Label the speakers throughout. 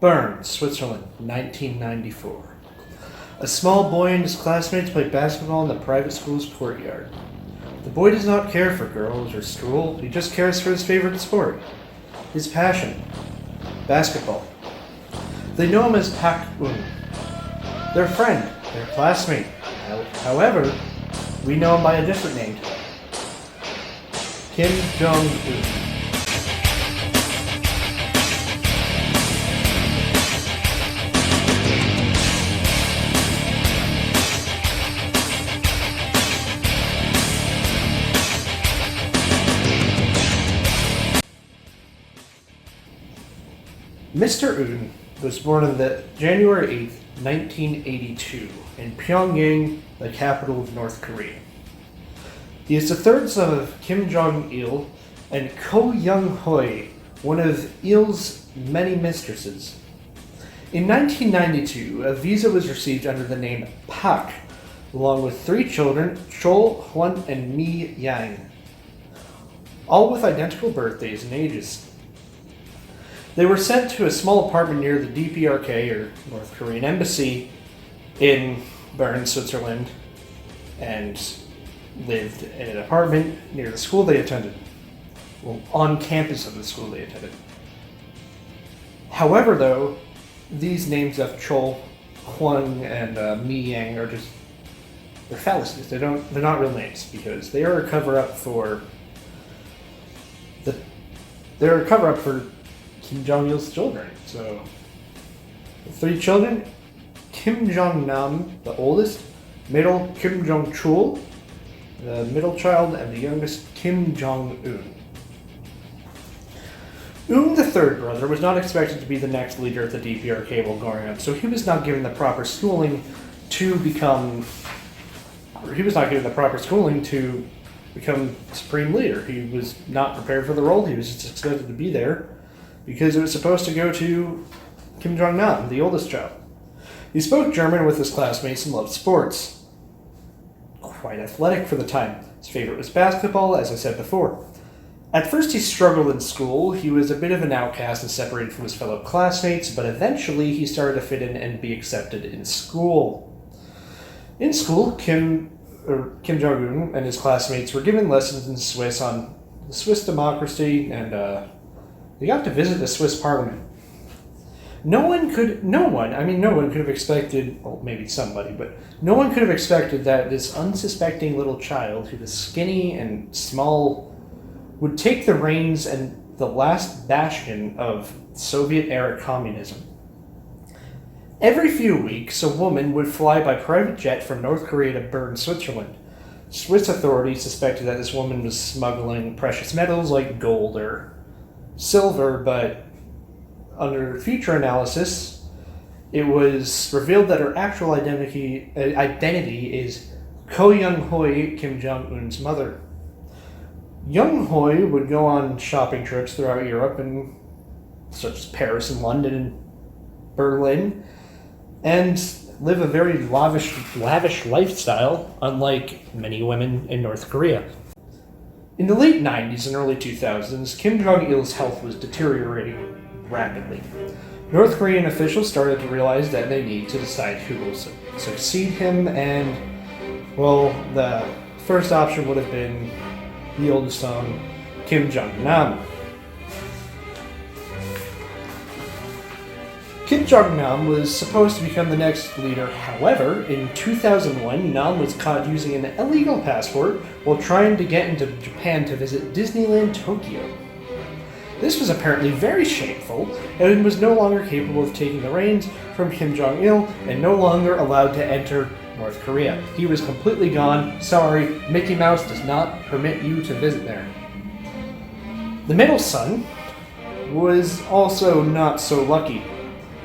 Speaker 1: Bern, Switzerland, 1994. A small boy and his classmates play basketball in the private school's courtyard. The boy does not care for girls or school, he just cares for his favorite sport. His passion, basketball. They know him as Pak-un, their friend, their classmate. However, we know him by a different name today. Kim Jong-un. Mr. Un was born on January 8th, 1982, in Pyongyang, the capital of North Korea. He is the third son of Kim Jong-il and Ko Young-hoi, one of Il's many mistresses. In 1992, a visa was received under the name Pak, along with three children, Chol, Hwan, and Mi Yang, all with identical birthdays and ages. They were sent to a small apartment near the DPRK, or North Korean Embassy, in Bern, Switzerland, and lived in an apartment near the school they attended. Well, on campus of the school they attended. However, though, these names of Chol, Hwang, and Mi Yang are just, they're fallacies. They're not real names, because they are a cover-up for Kim Jong-il's children. So, the three children, Kim Jong-nam, the oldest, middle Kim Jong-chul, the middle child, and the youngest Kim Jong-un. Un, the third brother, was not expected to be the next leader of the DPRK while growing up, so he was not given the proper schooling to become supreme leader. He was not prepared for the role. He was just expected to be there because it was supposed to go to Kim Jong-nam, the oldest child. He spoke German with his classmates and loved sports. Quite athletic for the time. His favorite was basketball, as I said before. At first he struggled in school. He was a bit of an outcast and separated from his fellow classmates, but eventually he started to fit in and be accepted in school. In school, Kim Jong-un and his classmates were given lessons in Swiss on the Swiss democracy, and they got to visit the Swiss parliament. No one could have expected, well, maybe somebody, but no one could have expected that this unsuspecting little child, who was skinny and small, would take the reins and the last bastion of Soviet-era communism. Every few weeks, a woman would fly by private jet from North Korea to Bern, Switzerland. Swiss authorities suspected that this woman was smuggling precious metals like gold or silver, but under future analysis, it was revealed that her actual identity is Ko Young-hoi, Kim Jong-un's mother. Young-hoi would go on shopping trips throughout Europe, such as Paris and London and Berlin, and live a very lavish lifestyle, unlike many women in North Korea. In the late 90s and early 2000s, Kim Jong-il's health was deteriorating rapidly. North Korean officials started to realize that they need to decide who will succeed him, and, well, the first option would have been the oldest son, Kim Jong-nam. Kim Jong-nam was supposed to become the next leader. However, in 2001, Nam was caught using an illegal passport while trying to get into Japan to visit Disneyland Tokyo. This was apparently very shameful, and was no longer capable of taking the reins from Kim Jong-il and no longer allowed to enter North Korea. He was completely gone. Sorry, Mickey Mouse does not permit you to visit there. The middle son was also not so lucky.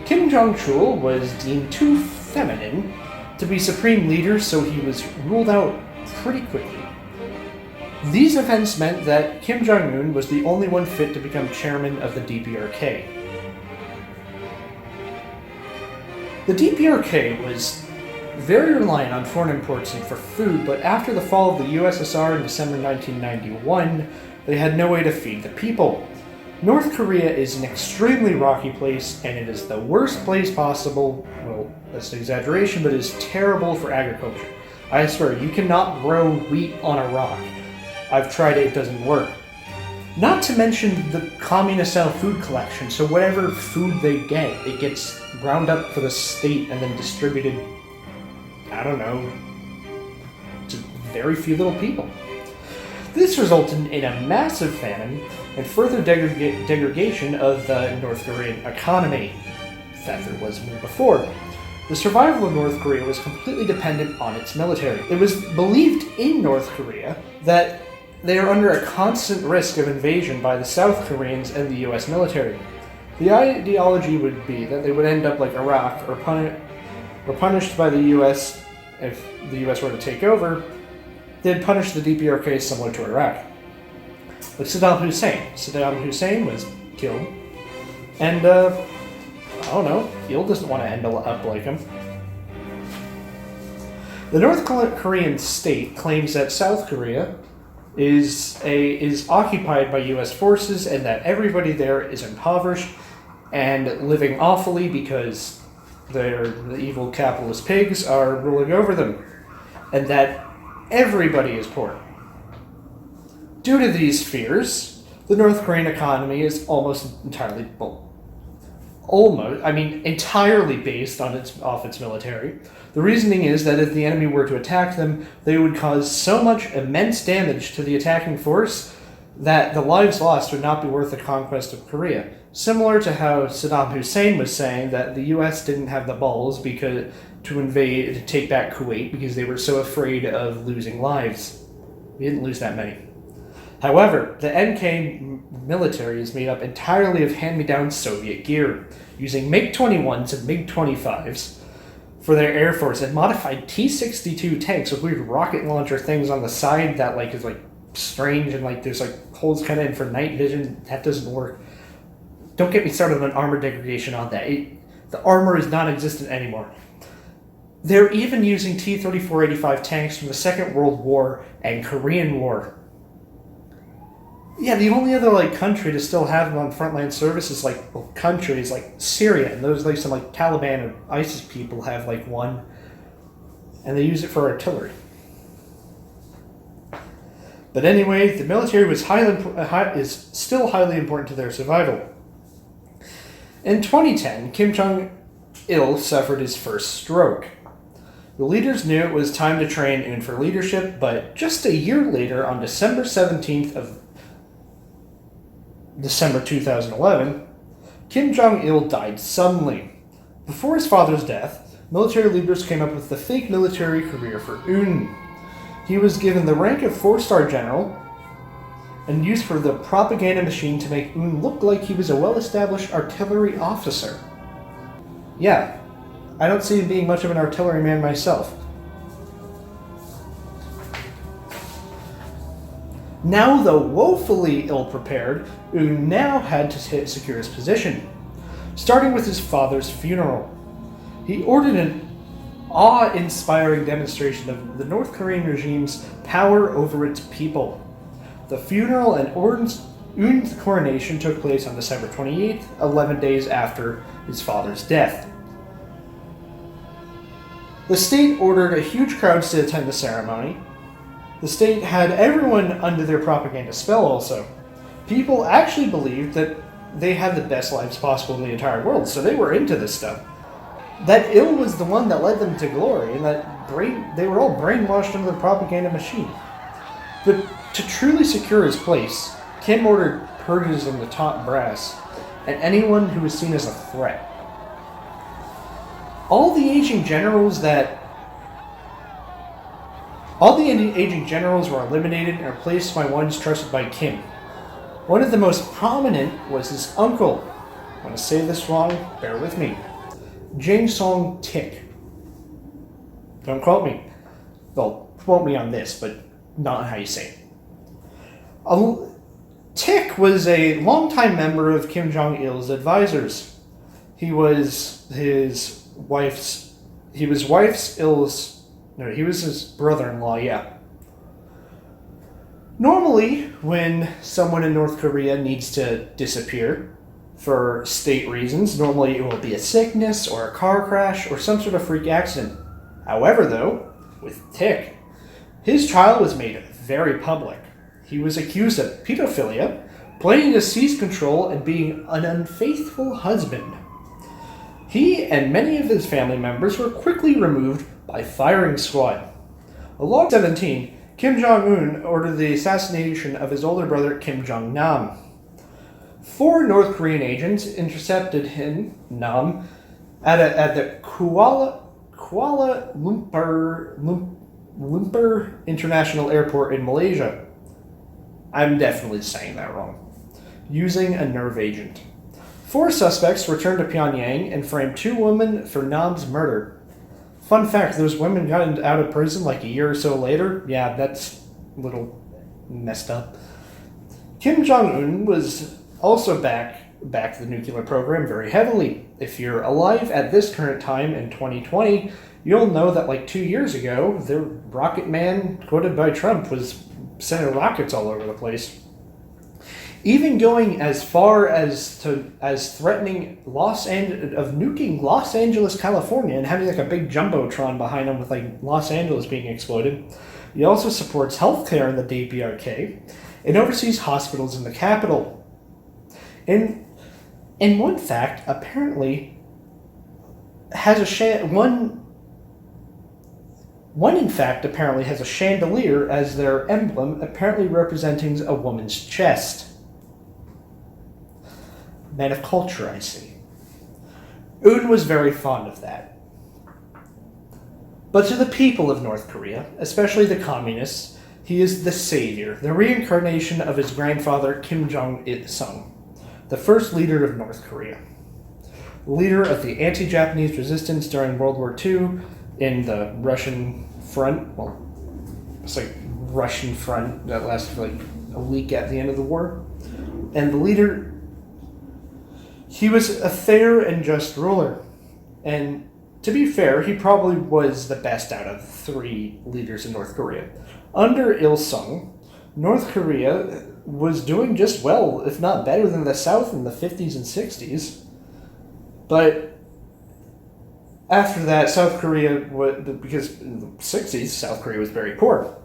Speaker 1: Kim Jong-chul was deemed too feminine to be supreme leader, so he was ruled out pretty quickly. These events meant that Kim Jong-un was the only one fit to become chairman of the DPRK. The DPRK was very reliant on foreign imports for food, but after the fall of the USSR in December 1991, they had no way to feed the people. North Korea is an extremely rocky place, and it is the worst place possible. Well, that's an exaggeration, but it is terrible for agriculture. I swear, you cannot grow wheat on a rock. I've tried it, it doesn't work. Not to mention the communist-style food collection, so whatever food they get, it gets ground up for the state and then distributed, I don't know, to very few little people. This resulted in a massive famine and further degradation of the North Korean economy that there was before. The survival of North Korea was completely dependent on its military. It was believed in North Korea that they are under a constant risk of invasion by the South Koreans and the US military. The ideology would be that they would end up like Iraq or punished by the US if the US were to take over. They'd punish the DPRK similar to Iraq. But Saddam Hussein was killed. And, I don't know, Il doesn't want to end up like him. The North Korean state claims that South Korea is occupied by US forces and that everybody there is impoverished and living awfully because the evil capitalist pigs are ruling over them. And that everybody is poor. Due to these fears, the North Korean economy is entirely based off its military. The reasoning is that if the enemy were to attack them, they would cause so much immense damage to the attacking force that the lives lost would not be worth the conquest of Korea. Similar to how Saddam Hussein was saying that the US didn't have the balls to take back Kuwait because they were so afraid of losing lives. We didn't lose that many. However, the NK military is made up entirely of hand-me-down Soviet gear, using MiG-21s and MiG-25s for their air force and modified T-62 tanks with weird rocket launcher things on the side that is strange and there's holes kind of in for night vision. That doesn't work. Don't get me started on armor degradation on that. The armor is non-existent anymore. They're even using T-34-85 tanks from the Second World War and Korean War. Yeah, the only other country to still have them on frontline service is countries like Syria, and those some Taliban and ISIS people have one, and they use it for artillery. But anyway, the military is still highly important to their survival. In 2010, Kim Jong-il suffered his first stroke. The leaders knew it was time to train Un for leadership, but just a year later, on December 17th of December 2011, Kim Jong-il died suddenly. Before his father's death, military leaders came up with the fake military career for Un. He was given the rank of 4-star general and used for the propaganda machine to make Un look like he was a well-established artillery officer. Yeah, I don't see him being much of an artilleryman myself. Now, though woefully ill-prepared, Un now had to secure his position, starting with his father's funeral. He ordered an awe-inspiring demonstration of the North Korean regime's power over its people. The funeral and Un's coronation took place on December 28th, 11 days after his father's death. The state ordered a huge crowd to attend the ceremony. The state had everyone under their propaganda spell also. People actually believed that they had the best lives possible in the entire world, so they were into this stuff. That Il was the one that led them to glory, and they were all brainwashed into the propaganda machine. But to truly secure his place, Kim ordered purges in the top brass, and anyone who was seen as a threat. All the aging generals were eliminated and replaced by ones trusted by Kim. One of the most prominent was his uncle. I want to say this wrong, bear with me. Jang Song-tik. Don't quote me. Well, quote me on this, but not how you say it. Tik was a longtime member of Kim Jong-il's advisors. He was his brother-in-law, yeah. Normally, when someone in North Korea needs to disappear for state reasons, normally it will be a sickness or a car crash or some sort of freak accident. However, though, with Tick, his trial was made very public. He was accused of pedophilia, planning to seize control, and being an unfaithful husband. He and many of his family members were quickly removed by firing squad. Along 17, Kim Jong-un ordered the assassination of his older brother Kim Jong-nam. 4 North Korean agents intercepted Nam at the Kuala Lumpur International Airport in Malaysia. I'm definitely saying that wrong. Using a nerve agent. 4 suspects returned to Pyongyang and framed 2 women for Nam's murder. Fun fact, those women got out of prison like a year or so later. Yeah, that's a little messed up. Kim Jong-un was also back the nuclear program very heavily. If you're alive at this current time in 2020, you'll know that like 2 years ago, the rocket man quoted by Trump was sending rockets all over the place. Even going as far as threatening nuking Los Angeles, California, and having like a big jumbotron behind him with like Los Angeles being exploded. He also supports healthcare in the DPRK and oversees hospitals in the capital. And one fact apparently has One, in fact, apparently has a chandelier as their emblem, apparently representing a woman's chest. Man of culture, I see. Un was very fond of that. But to the people of North Korea, especially the communists, he is the savior, the reincarnation of his grandfather Kim Jong-il, the first leader of North Korea. Leader of the anti-Japanese resistance during World War II in the Russian front. Well, it's like Russian front that lasted for like a week at the end of the war. And the leader, he was a fair and just ruler. And to be fair, he probably was the best out of 3 leaders in North Korea. Under Il-sung, North Korea was doing just well, if not better than the South in the 50s and 60s. But after that, South Korea, because in the 60s, South Korea was very poor.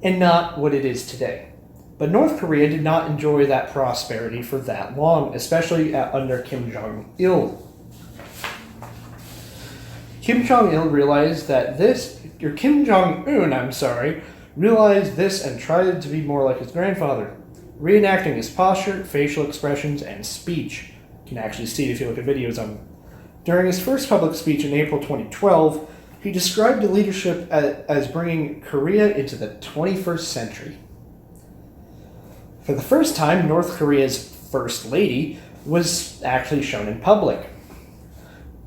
Speaker 1: And not what it is today. But North Korea did not enjoy that prosperity for that long, especially under Kim Jong-il. Kim Jong-un realized this and tried to be more like his grandfather, reenacting his posture, facial expressions, and speech. You can actually see it if you look at videos of him. During his first public speech in April 2012, he described the leadership as bringing Korea into the 21st century. For the first time, North Korea's First Lady was actually shown in public.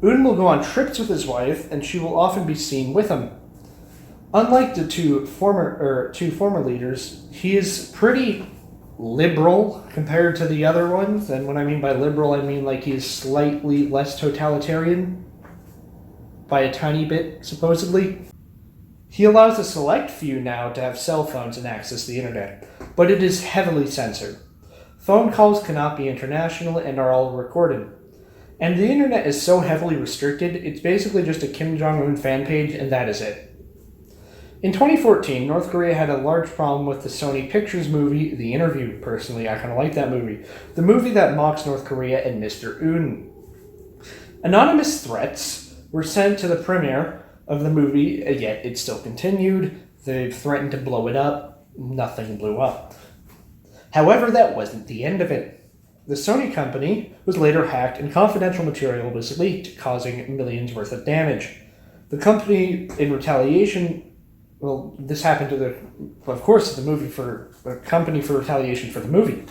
Speaker 1: Un will go on trips with his wife, and she will often be seen with him. Unlike the two former leaders, he is pretty liberal compared to the other ones. And what I mean by liberal, I mean like he's slightly less totalitarian. By a tiny bit, supposedly. He allows a select few now to have cell phones and access the internet, but it is heavily censored. Phone calls cannot be international and are all recorded. And the internet is so heavily restricted, it's basically just a Kim Jong-un fan page, and that is it. In 2014, North Korea had a large problem with the Sony Pictures movie, The Interview. Personally, I kind of like that movie. The movie that mocks North Korea and Mr. Un. Anonymous threats were sent to the premiere of the movie, yet it still continued. They threatened to blow it up. Nothing blew up. However, that wasn't the end of it. The Sony company was later hacked and confidential material was leaked, causing millions worth of damage. The company, in retaliation, this happened to the company for retaliation for the movie.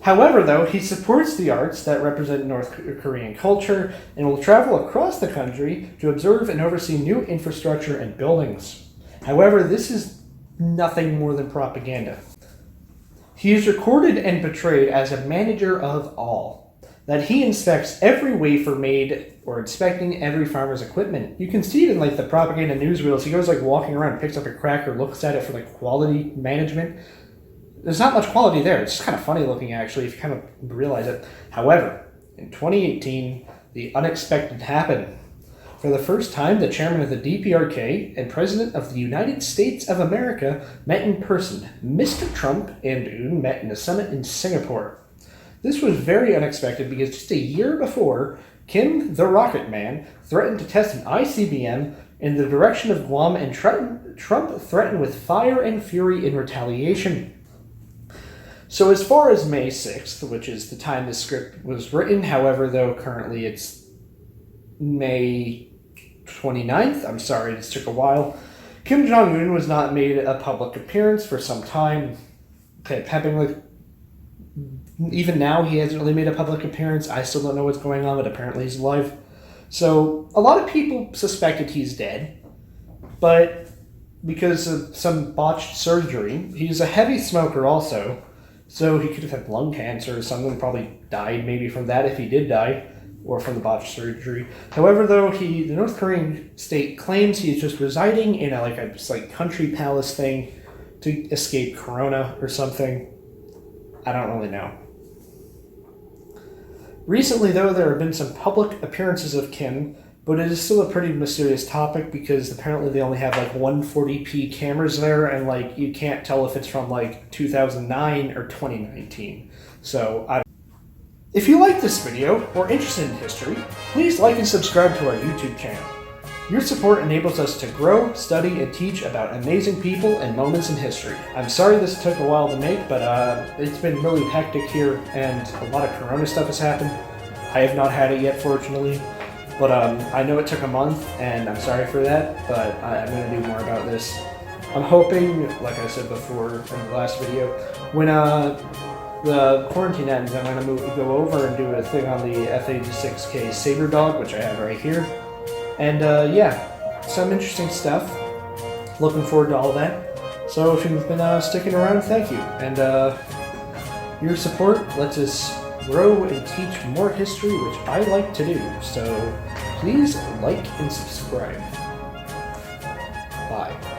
Speaker 1: However, though, he supports the arts that represent North Korean culture and will travel across the country to observe and oversee new infrastructure and buildings. However, this is nothing more than propaganda. He is recorded and portrayed as a manager of all. that he inspects every wafer made or inspecting every farmer's equipment. You can see it in like the propaganda newsreels. He goes like walking around, picks up a cracker, looks at it for like quality management. There's not much quality there. It's just kind of funny looking actually if you kind of realize it. However, in 2018, the unexpected happened. For the first time, the chairman of the DPRK and president of the United States of America met in person. Mr. Trump and Jong-un met in a summit in Singapore. This was very unexpected because just a year before, Kim, the Rocket Man, threatened to test an ICBM in the direction of Guam, and Trump threatened with fire and fury in retaliation. So as far as May 6th, which is the time this script was written, however, though currently it's May 29th, I'm sorry, this took a while, Kim Jong-un was not made a public appearance for some time. Even now, he hasn't really made a public appearance. I still don't know what's going on, but apparently he's alive. So a lot of people suspected he's dead, but because of some botched surgery, he's a heavy smoker also, so he could have had lung cancer or something, probably died maybe from that if he did die, or from the botched surgery. However, though, the North Korean state claims he is just residing in a country palace thing to escape corona or something. I don't really know. Recently, though, there have been some public appearances of Kim, but it is still a pretty mysterious topic because apparently they only have 140p cameras there, and you can't tell if it's from 2009 or 2019. So if you like this video or interested in history, please like and subscribe to our YouTube channel. Your support enables us to grow, study, and teach about amazing people and moments in history. I'm sorry this took a while to make, but it's been really hectic here, and a lot of corona stuff has happened. I have not had it yet, fortunately, but I know it took a month, and I'm sorry for that, but I'm going to do more about this. I'm hoping, like I said before in the last video, when the quarantine ends, I'm going to go over and do a thing on the F-86K Saber Dog, which I have right here. And yeah, some interesting stuff. Looking forward to all that. So if you've been sticking around, thank you. And your support lets us grow and teach more history, which I like to do. So please like and subscribe. Bye.